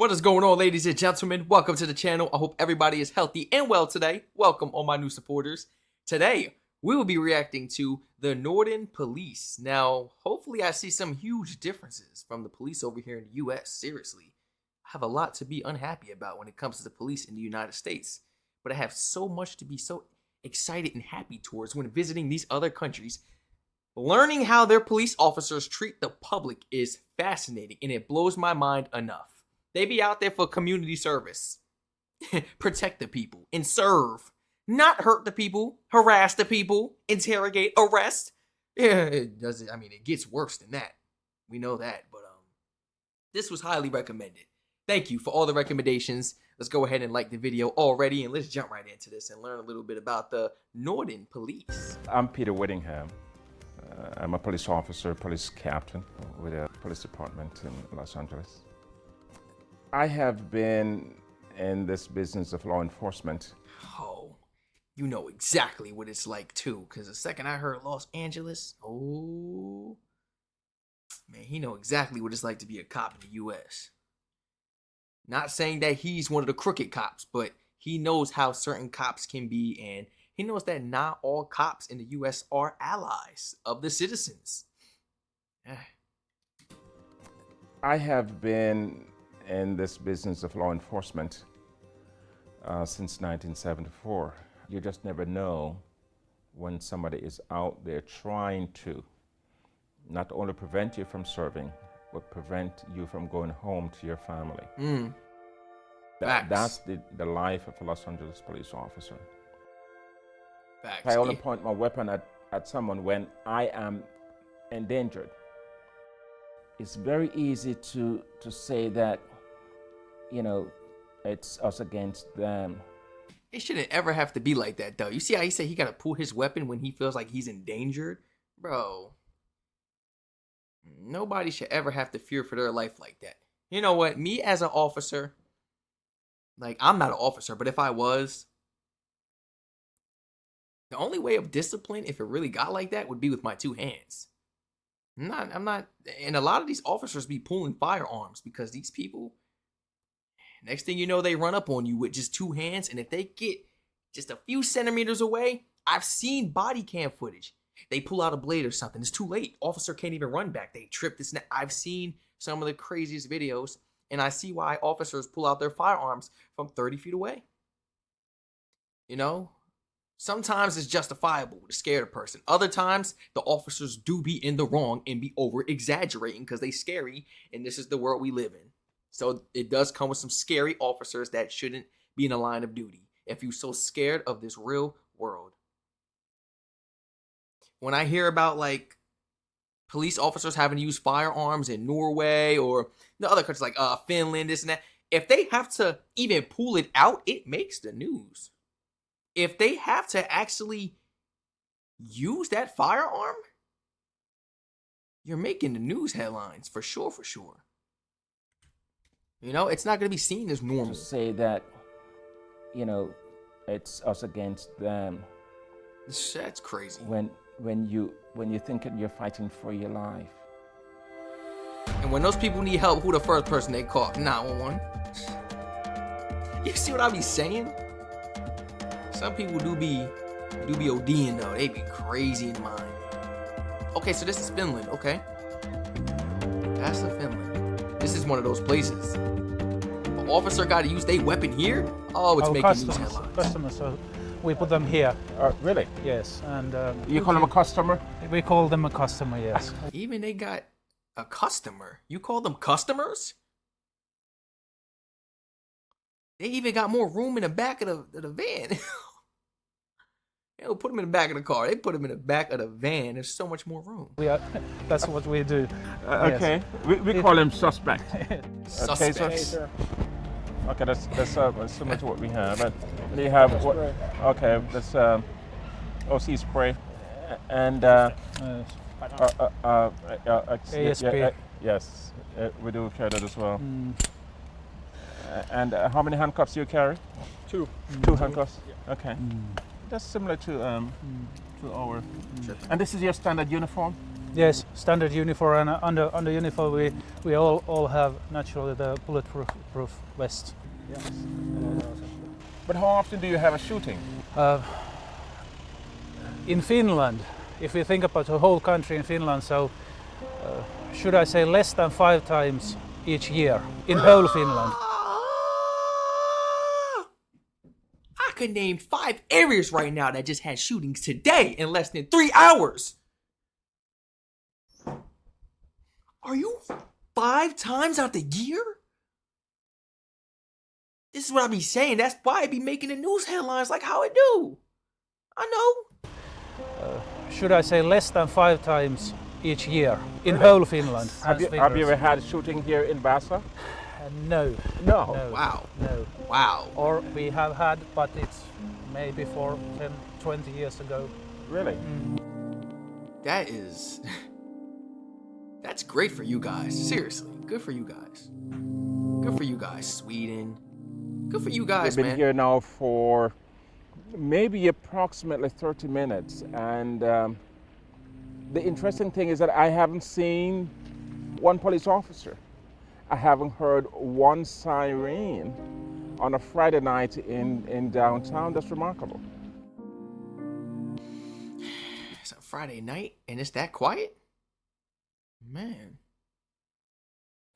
What is going on, ladies and gentlemen? Welcome to the channel. I hope everybody is healthy and well today. Welcome, all my new supporters. Today, we will be reacting to the Nordic police. Now, hopefully I see some huge differences from the police over here in the US. Seriously, I have a lot to be unhappy about when it comes to the police in the United States. But I have so much to be so excited and happy towards when visiting these other countries. Learning how their police officers treat the public is fascinating, and it blows my mind enough. They be out there for community service. Protect the people and serve. Not hurt the people, harass the people, interrogate, arrest. Yeah, it gets worse than that. We know that, but this was highly recommended. Thank you for all the recommendations. Let's go ahead and like the video already, and let's jump right into this and learn a little bit about the Nordic police. I'm Peter Whittingham. I'm a police officer, police captain with a police department in Los Angeles. I have been in this business of law enforcement. Oh, you know exactly what it's like too, because the second I heard Los Angeles, oh, man, he know exactly what it's like to be a cop in the U.S. Not saying that he's one of the crooked cops, but he knows how certain cops can be, and he knows that not all cops in the U.S. are allies of the citizens. I have been in this business of law enforcement since 1974. You just never know when somebody is out there trying to not only prevent you from serving, but prevent you from going home to your family. That's the life of a Los Angeles police officer. Facts. I only point my weapon at someone when I am endangered. It's very easy to say that, you know, it's us against them. It shouldn't ever have to be like that, though. You see how he said he got to pull his weapon when he feels like he's endangered? Bro, nobody should ever have to fear for their life like that. You know what? Me as an officer, like, I'm not an officer, but if I was, the only way of discipline, if it really got like that, would be with my two hands. I'm not, and a lot of these officers be pulling firearms because these people, next thing you know, they run up on you with just two hands, and if they get just a few centimeters away, I've seen body cam footage. They pull out a blade or something. It's too late. Officer can't even run back. They trip this. I've seen some of the craziest videos, and I see why officers pull out their firearms from 30 feet away. You know? Sometimes it's justifiable to scare the person. Other times, the officers do be in the wrong and be over-exaggerating because they scary, and this is the world we live in. So it does come with some scary officers that shouldn't be in the line of duty if you're so scared of this real world. When I hear about, like, police officers having to use firearms in Norway or the other countries like Finland, this and that, if they have to even pull it out, it makes the news. If they have to actually use that firearm, you're making the news headlines for sure, for sure. You know, it's not going to be seen as normal. To say that, you know, it's us against them. That's crazy. When you think you're fighting for your life. And when those people need help, who the first person they call? 911. You see what I be saying? Some people do be ODing though. They be crazy in mind. Okay, so this is Finland. Okay, that's the Finland. This is one of those places. An officer got to use their weapon here. Oh, it's making news headlines. Customers, so we put them here. Really? Yes, and You call them a customer? we call them a customer. Yes. Even they got a customer. You call them customers? They even got more room in the back of the van. They don't put them in the back of the car. They put them in the back of the van. There's so much more room. That's what we do. Okay, we call him suspect. Suspect. Okay, that's similar to what we have. And they have what? Okay, that's OC spray and ASP. Yes, we do carry that as well. And how many handcuffs do you carry? Two. Two handcuffs. Yeah. Okay. That's similar to our. And this is your standard uniform? Yes, standard uniform, and under uniform we all have naturally the bulletproof vest. Yes. But how often do you have a shooting? In Finland, if we think about the whole country in Finland, so should I say less than 5 times each year in whole Finland? I could name 5 areas right now that just had shootings today in less than 3 hours. Are you 5 times out the year? This is what I be saying. That's why I be making the news headlines like how it do. I know. Should I say less than 5 times each year in whole Finland? Have you ever had a shooting here in Vaasa? No. No. Wow. No. Wow. Or we have had, but it's maybe 10, 20 years ago. Really? That's great for you guys. Seriously, good for you guys. Good for you guys, Sweden. Good for you guys, We've been man. here now for maybe approximately 30 minutes, and the interesting thing is that I haven't seen one police officer. I haven't heard one siren on a Friday night in downtown. That's remarkable. It's a Friday night and it's that quiet? Man.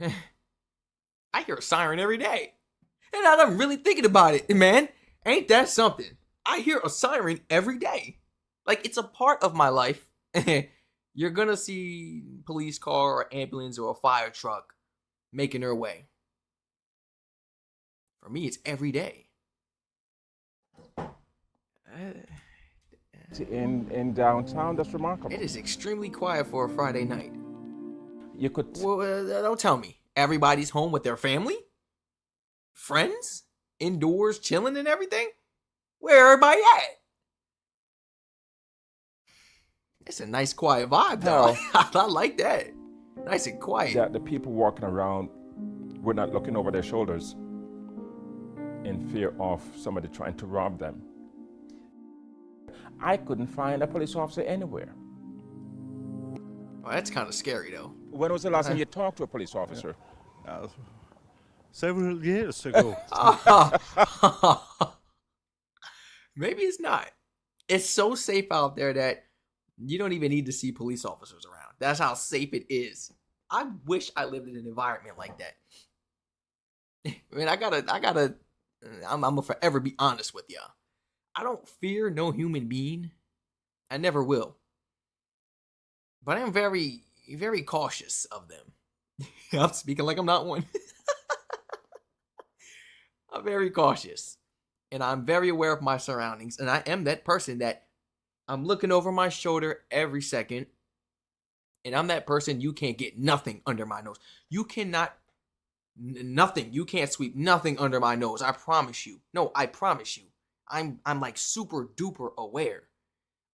I hear a siren every day. And I'm really thinking about it, man. Ain't that something? I hear a siren every day. Like, it's a part of my life. You're gonna see police car or ambulance or a fire truck making their way. For me, it's every day. In downtown, that's remarkable. It is extremely quiet for a Friday night. You could. Well, don't tell me. Everybody's home with their family? Friends? Indoors chilling and everything? Where everybody at? It's a nice quiet vibe though. I like that. Nice and quiet. That the people walking around were not looking over their shoulders in fear of somebody trying to rob them. I couldn't find a police officer anywhere. Well, that's kind of scary though. When was the last time you talked to a police officer? Several years ago. Maybe it's not. It's so safe out there that you don't even need to see police officers around. That's how safe it is. I wish I lived in an environment like that. I mean, I'm gonna forever be honest with y'all. I don't fear no human being. I never will. But I'm very, very cautious of them. I'm speaking like I'm not one. I'm very cautious. And I'm very aware of my surroundings. And I am that person that I'm looking over my shoulder every second. And I'm that person, you can't get nothing under my nose. You cannot, nothing. You can't sweep nothing under my nose. I promise you. No, I promise you. I'm like super duper aware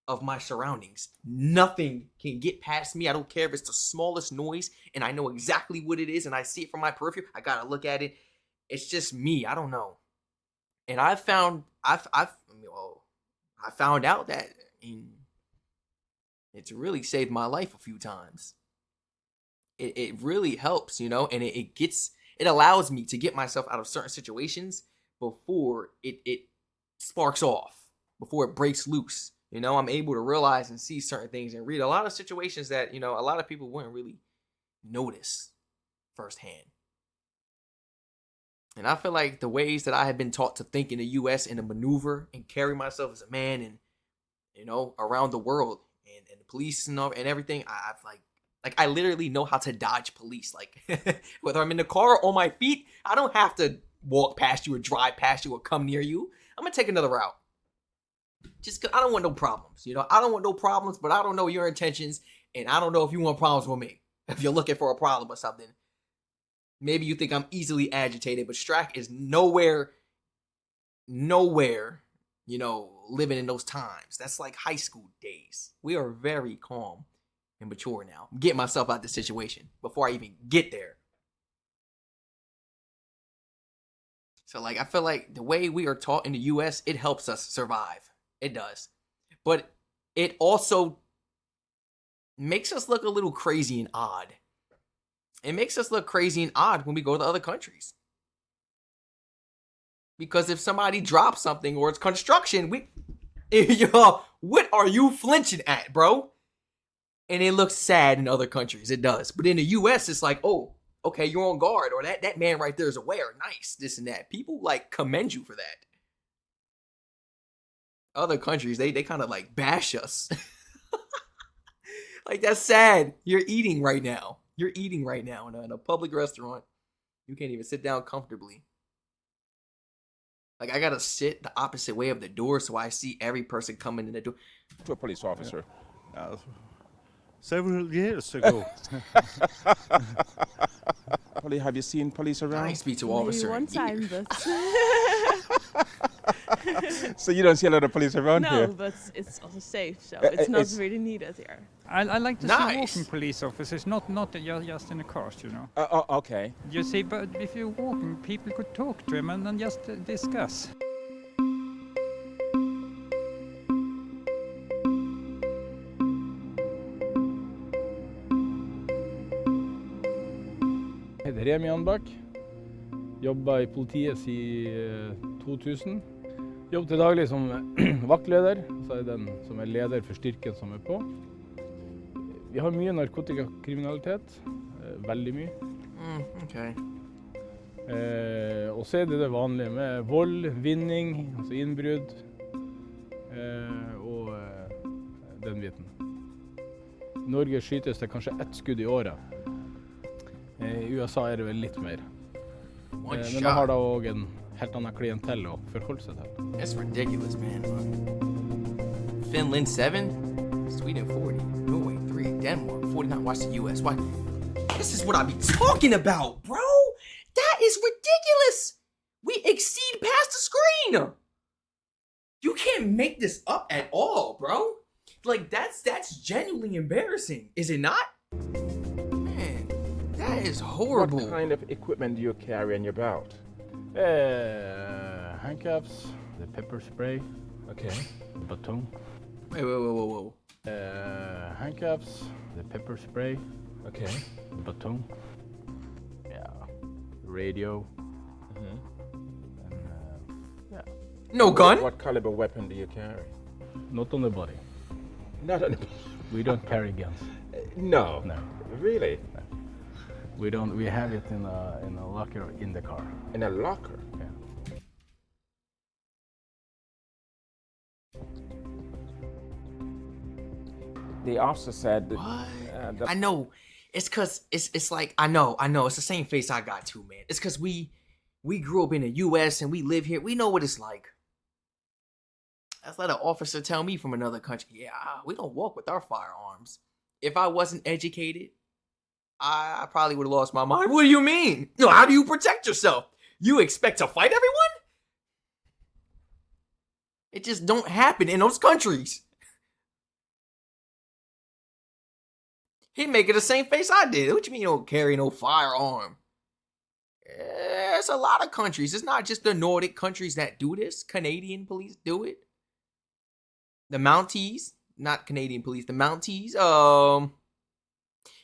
of my surroundings. Nothing can get past me. I don't care if it's the smallest noise and I know exactly what it is and I see it from my periphery. I gotta look at it. It's just me. I don't know. And I found out that it's really saved my life a few times. It really helps, and it allows me to get myself out of certain situations before it sparks off, before it breaks loose. I'm able to realize and see certain things and read a lot of situations that, a lot of people wouldn't really notice firsthand. And I feel like the ways that I have been taught to think in the U.S. and to maneuver and carry myself as a man and, around the world and the police and everything, I've I literally know how to dodge police. Like, whether I'm in the car or on my feet, I don't have to walk past you or drive past you or come near you. I'm going to take another route. Just 'cause I don't want no problems. I don't want no problems, but I don't know your intentions. And I don't know if you want problems with me. If you're looking for a problem or something. Maybe you think I'm easily agitated, but Strac is nowhere, living in those times. That's like high school days. We are very calm and mature now. I'm getting myself out of the situation before I even get there. So, I feel like the way we are taught in the U.S., it helps us survive. It does. But it also makes us look a little crazy and odd. It makes us look crazy and odd when we go to other countries. Because if somebody drops something or it's construction, yo, what are you flinching at, bro? And it looks sad in other countries. It does. But in the US, it's like, oh, okay, you're on guard. Or that man right there is aware. Nice, this and that. People, like, commend you for that. Other countries, they kind of, like, bash us. Like, that's sad. You're eating right now. You're eating right now in a public restaurant. You can't even sit down comfortably. Like, I gotta sit the opposite way of the door so I see every person coming in the door. To a police officer. Several years ago. Have you seen police around? I speak to Maybe officer. one time, but So you don't see a lot of police around no, here? but it's also safe, so it's not it's- really needed here. I like to see Nice. walking police officers, not just in the cars, you know. Okay. You see, but if you're walking, people could talk to him and then just discuss. Jeg heter Remi Anbakk. Jobber i politiet siden 2000. Jobber til daglig som vaktleder, så er jeg den som er leder for styrken som er på. Vi har mye narkotikakriminalitet, veldig mye. Okay. Og så er det vanlige med vold, vinning, altså innbrudd og den biten. I Norge skytes det kanskje ett skudd i året. I USA er det vel litt mer. One Men man har shot. da også en helt annen klientell å forholde seg til. That's ridiculous, man. Finland 7, Sweden 40, Norway 3, Denmark 49. Watch the US. Why? This is what I be talking about, bro. That is ridiculous. We exceed past the screen. You can't make this up at all, bro. Like that's genuinely embarrassing, is it not? Man, that is horrible. What kind of equipment do you carry on your belt? Handcuffs, the pepper spray, Okay. baton. Whoa. Handcuffs, the pepper spray, Okay. baton. Yeah, radio. And, yeah, No gun? What caliber weapon do you carry? not on the body. Not on. We don't carry guns. No. No, Really? we don't. We have it in a locker in the car. In a locker? Yeah. The officer said that, What? I know. It's cause it's like I know. It's the same face I got too, man. It's cause we grew up in the US and we live here. We know what it's like. That's like an officer tell me from another country. Yeah, we don't walk with our firearms. If I wasn't educated, I probably would have lost my mind. What do you mean? No, how do you protect yourself? You expect to fight everyone? It just don't happen in those countries. He making the same face I did. What you mean you don't carry no firearm? There's a lot of countries. It's not just the Nordic countries that do this. Canadian police do it. The Mounties, not Canadian police, the Mounties,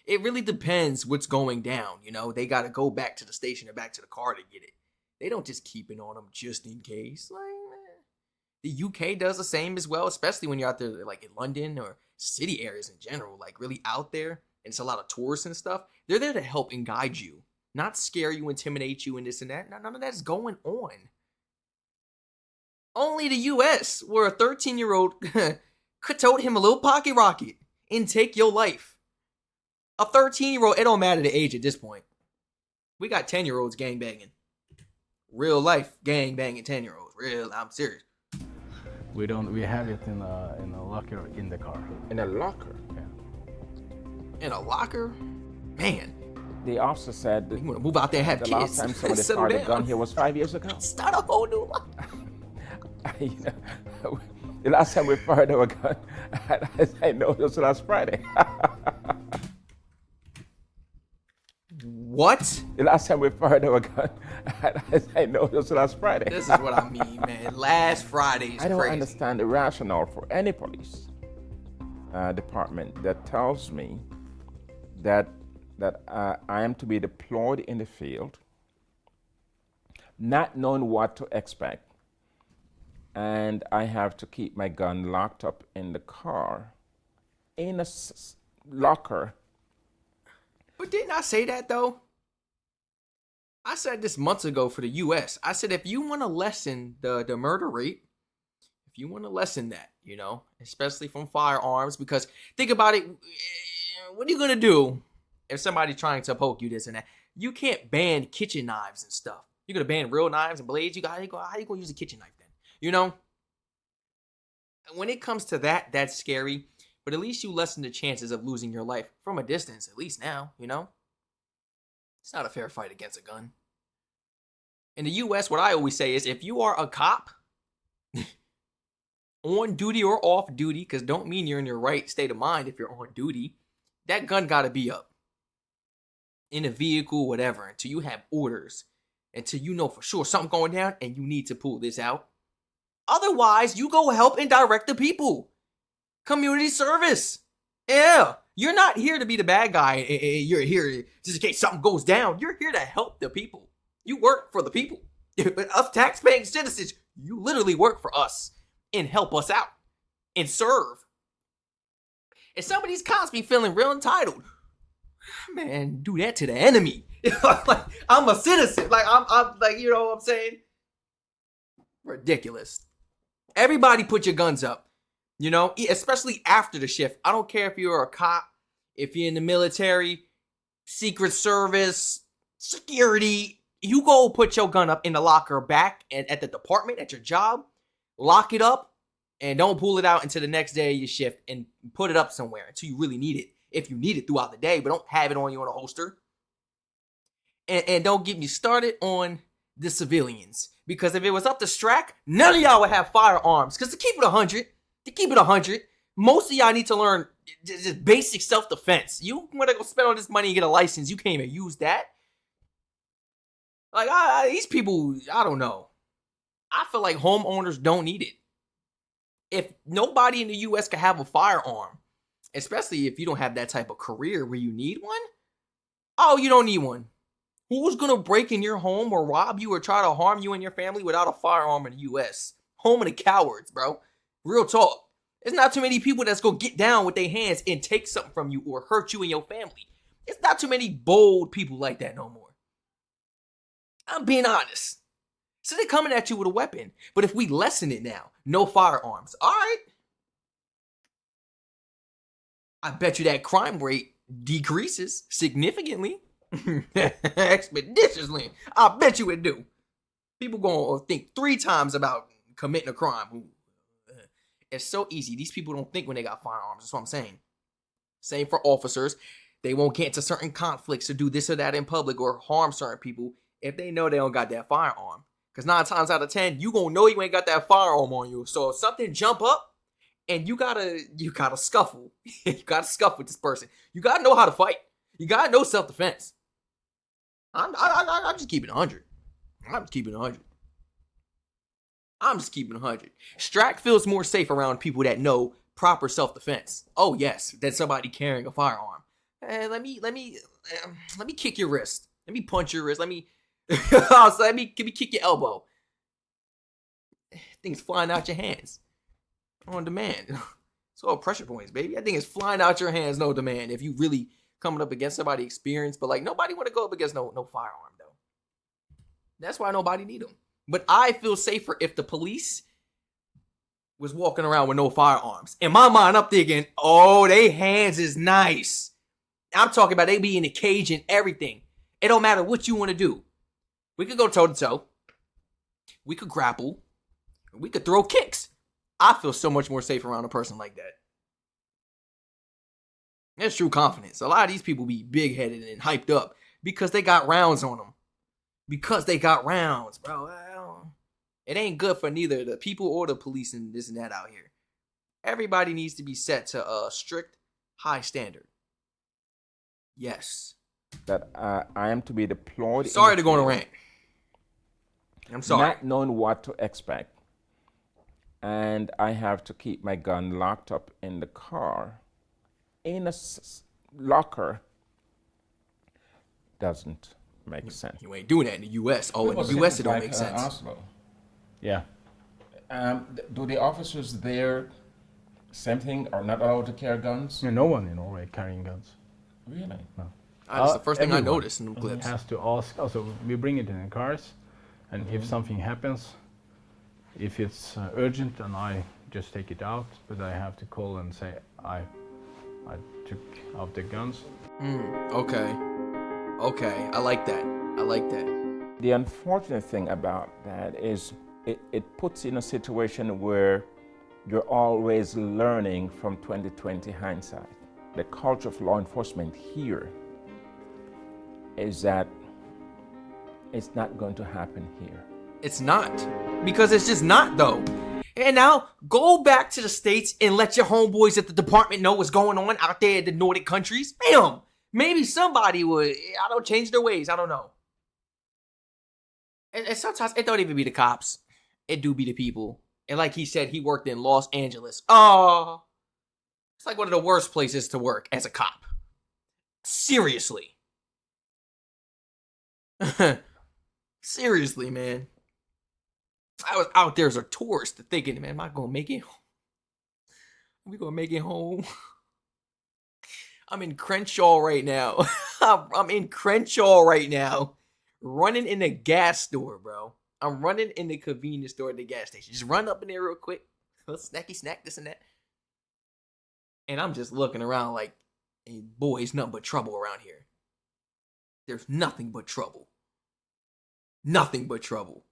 it really depends what's going down, you know? They got to go back to the station or back to the car to get it. They don't just keep it on them just in case. Like, the UK does the same as well, especially when you're out there like in London or city areas in general, like really out there, and it's a lot of tourists and stuff. They're there to help and guide you, not scare you, intimidate you, and this and that. None of that's going on. Only the US, where a 13-year-old could tote him a little pocket rocket and take your life. A 13-year-old, it don't matter the age at this point. We got 10-year-olds gangbanging. Real life gangbanging 10-year-olds. Real, I'm serious. We don't. We have it in a locker in the car. In a locker? Yeah. In a locker? Man, The officer said that you want to move out there and have the kids. last time somebody Settle fired a down. gun here was 5 years ago. Start a whole new life. You know, the last time we fired a gun, I know it was last Friday. What? The last time we fired a gun, I know it was last Friday. This is what I mean, man. Last Friday is I don't crazy. understand the rationale for any police department that tells me that I am to be deployed in the field, not knowing what to expect, and I have to keep my gun locked up in the car, in a locker. But didn't I say that though? I said this months ago for the U.S. I said if you want to lessen the murder rate, if you want to lessen that, you know, especially from firearms, because think about it, what are you gonna do if somebody's trying to poke you this and that? You can't ban kitchen knives and stuff. You're gonna ban real knives and blades. How you gonna use a kitchen knife then? You know, when it comes to that, that's scary. But at least you lessen the chances of losing your life from a distance. At least now, you know. It's not a fair fight against a gun. In the U.S., what I always say is if you are a cop, on duty or off duty, because don't mean you're in your right state of mind if you're on duty, that gun got to be up. In a vehicle, whatever, until you have orders. Until you know for sure something going down and you need to pull this out. Otherwise, you go help and direct the people. Community service. Yeah. You're not here to be the bad guy. You're here just in case something goes down. You're here to help the people. You work for the people. But us tax-paying citizens, you literally work for us and help us out and serve. And some of these cops be feeling real entitled. Man, do that to the enemy. Like, I'm a citizen. Like, I'm like, you know what I'm saying? Ridiculous. Everybody put your guns up. You know, especially after the shift. I don't care if you're a cop, if you're in the military, Secret Service, security. You go put your gun up in the locker back at the department, at your job. Lock it up and don't pull it out until the next day of your shift and put it up somewhere until you really need it. If you need it throughout the day, but don't have it on you in a holster. And don't get me started on the civilians. Because if it was up to Strac, none of y'all would have firearms. Because to keep it 100, most of y'all need to learn just basic self-defense. You want to go spend all this money and get a license, you can't even use that. Like, these people, I don't know. I feel like homeowners don't need it. If nobody in the U.S. can have a firearm, especially if you don't have that type of career where you need one, oh, you don't need one. Who's going to break in your home or rob you or try to harm you and your family without a firearm in the U.S.? Home of the cowards, bro. Real talk. There's not too many people that's going to get down with their hands and take something from you or hurt you and your family. It's not too many bold people like that no more. I'm being honest. So they're coming at you with a weapon. But if we lessen it now, no firearms. All right. I bet you that crime rate decreases significantly. Expeditiously. I bet you it do. People gonna think 3 times about committing a crime. It's so easy. These people don't think when they got firearms. That's what I'm saying. Same for officers. They won't get into certain conflicts or do this or that in public or harm certain people if they know they don't got that firearm. Because 9 times out of 10, you gonna know you ain't got that firearm on you. So if something jump up and you gotta scuffle. You gotta scuffle with this person. You gotta know how to fight. You gotta know self-defense. I'm just keeping it 100. I'm just keeping it 100. I'm just keeping it 100. Strac feels more safe around people that know proper self-defense. Oh yes, than somebody carrying a firearm. Let me kick your wrist. Let me punch your wrist. Let me kick your elbow. Things flying out your hands on demand. It's all pressure points, baby. I think it's flying out your hands, no demand. If you really coming up against somebody experienced, but like nobody want to go up against no firearm though. That's why nobody need them. But I feel safer if the police was walking around with no firearms. In my mind, I'm thinking, oh, they hands is nice. I'm talking about they be in the cage and everything. It don't matter what you want to do. We could go toe to toe. We could grapple. We could throw kicks. I feel so much more safe around a person like that. That's true confidence. A lot of these people be big-headed and hyped up because they got rounds on them. Because they got rounds, bro. It ain't good for neither the people or the police and this and that out here. Everybody needs to be set to a strict, high standard. Yes. That I am to be deployed. Sorry to go on a rant. I'm sorry. Not knowing what to expect. And I have to keep my gun locked up in the car, in a locker doesn't make sense. You ain't doing that in the U.S. Oh, in the U.S. it don't make sense. Oslo. Yeah. Do the officers there, same thing, are not allowed to carry guns? No one in Norway carrying guns. Really? No. That's the first thing I Everyone noticed in the clips. Has to ask. Also, we bring it in the cars, and if something happens, if it's urgent, then I just take it out. But I have to call and say I took out the guns. Okay. Okay. I like that. I like that. The unfortunate thing about that is it puts you in a situation where you're always learning from 2020 hindsight. The culture of law enforcement here is that it's not going to happen here. It's not. Because it's just not, though. And now, go back to the States and let your homeboys at the department know what's going on out there in the Nordic countries. Bam! Maybe somebody would, change their ways. I don't know. And sometimes it don't even be the cops. It do be the people. And like he said, he worked in Los Angeles. Oh, it's like one of the worst places to work as a cop. Seriously. Seriously, man. I was out there as a tourist thinking, man, am I going to make it home? Are we going to make it home? I'm in Crenshaw right now. I'm in Crenshaw right now. Running in the gas store, bro. I'm running in the convenience store at the gas station. Just run up in there real quick. A little snacky snack, this and that. And I'm just looking around like, hey, boy, it's nothing but trouble around here. There's nothing but trouble. Nothing but trouble.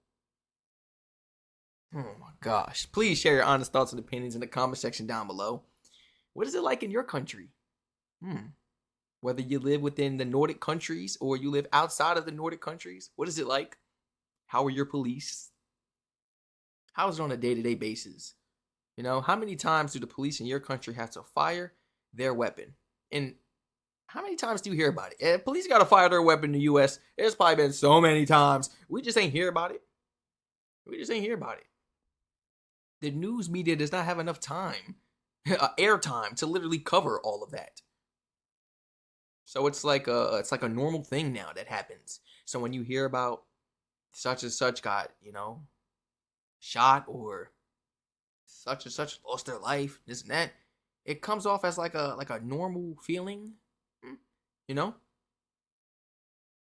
Oh my gosh. Please share your honest thoughts and opinions in the comment section down below. What is it like in your country? Whether you live within the Nordic countries or you live outside of the Nordic countries, what is it like? How are your police? How is it on a day-to-day basis? You know, how many times do the police in your country have to fire their weapon? And how many times do you hear about it? If police got to fire their weapon in the U.S., there's probably been so many times. We just ain't hear about it. We just ain't hear about it. The news media does not have enough time, airtime, to literally cover all of that. So it's like a normal thing now that happens. So when you hear about such and such got, shot or such and such lost their life, this and that, it comes off as like a normal feeling, And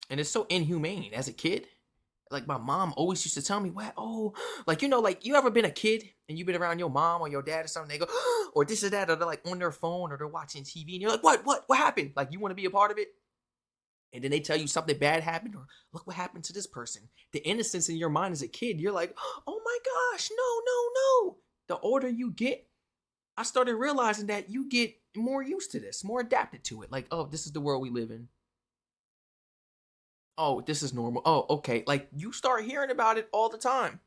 it's so inhumane. As a kid, like my mom always used to tell me, you ever been a kid and you've been around your mom or your dad or something, they go, or this or that, or they're like on their phone or they're watching TV and you're like, what happened? Like, you want to be a part of it? And then they tell you something bad happened, or look what happened to this person. The innocence in your mind as a kid, you're like, oh my gosh, no. The older you get, I started realizing that you get more used to this, more adapted to it. Like, oh, this is the world we live in. Oh, this is normal. Oh, okay. Like, you start hearing about it all the time.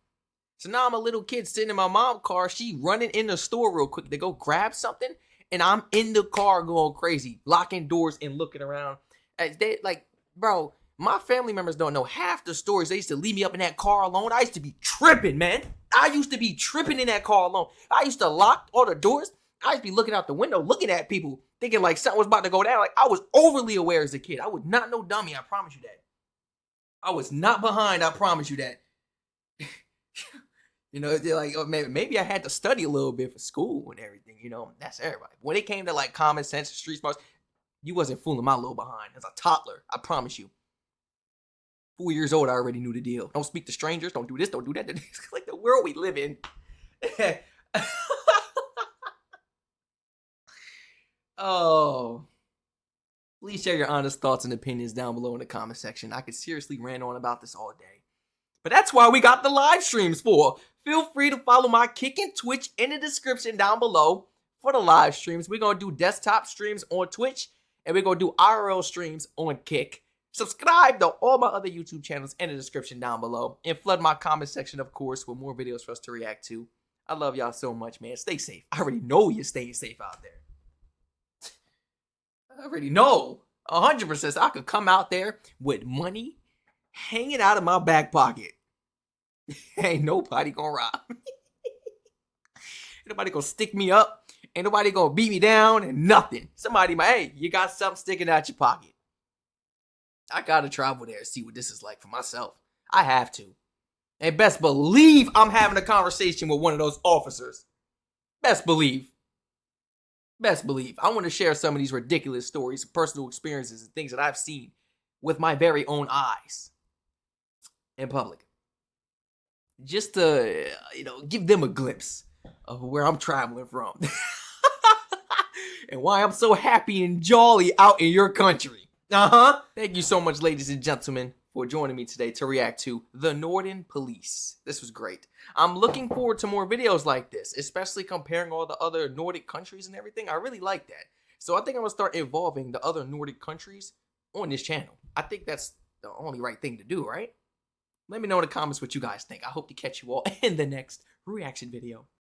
So now I'm a little kid sitting in my mom's car. She running in the store real quick to go grab something. And I'm in the car going crazy, locking doors and looking around. Bro, my family members don't know half the stories. They used to leave me up in that car alone. I used to be tripping, man. I used to be tripping in that car alone. I used to lock all the doors. I used to be looking out the window, looking at people, thinking like something was about to go down. Like, I was overly aware as a kid. I was not no dummy. I promise you that. I was not behind. I promise you that. They're like, oh, maybe I had to study a little bit for school and everything. That's everybody. When it came to like common sense, street smarts, you wasn't fooling my little behind. As a toddler, I promise you. 4 years old, I already knew the deal. Don't speak to strangers. Don't do this. Don't do that. It's like the world we live in. Oh. Please share your honest thoughts and opinions down below in the comment section. I could seriously rant on about this all day. But that's why we got the live streams for. Feel free to follow my Kick and Twitch in the description down below for the live streams. We're going to do desktop streams on Twitch, and we're going to do IRL streams on Kick. Subscribe to all my other YouTube channels in the description down below. And flood my comment section, of course, with more videos for us to react to. I love y'all so much, man. Stay safe. I already know you're staying safe out there. I already know 100%. So I could come out there with money hanging out of my back pocket. Ain't nobody gonna rob me. Ain't nobody gonna stick me up Ain't nobody gonna beat me down and nothing. Somebody might, hey, you got something sticking out your pocket. I gotta travel there and see what this is like for myself. I have to. And best believe I'm having a conversation with one of those officers. Best believe. Best believe. I want to share some of these ridiculous stories, personal experiences, and things that I've seen with my very own eyes in public. Just to, give them a glimpse of where I'm traveling from. And why I'm so happy and jolly out in your country. Thank you so much, ladies and gentlemen, for joining me today to react to the Nordic Police. This was great. I'm looking forward to more videos like this, especially comparing all the other Nordic countries and everything. I really like that. So I think I'm going to start involving the other Nordic countries on this channel. I think that's the only right thing to do, right? Let me know in the comments what you guys think. I hope to catch you all in the next reaction video.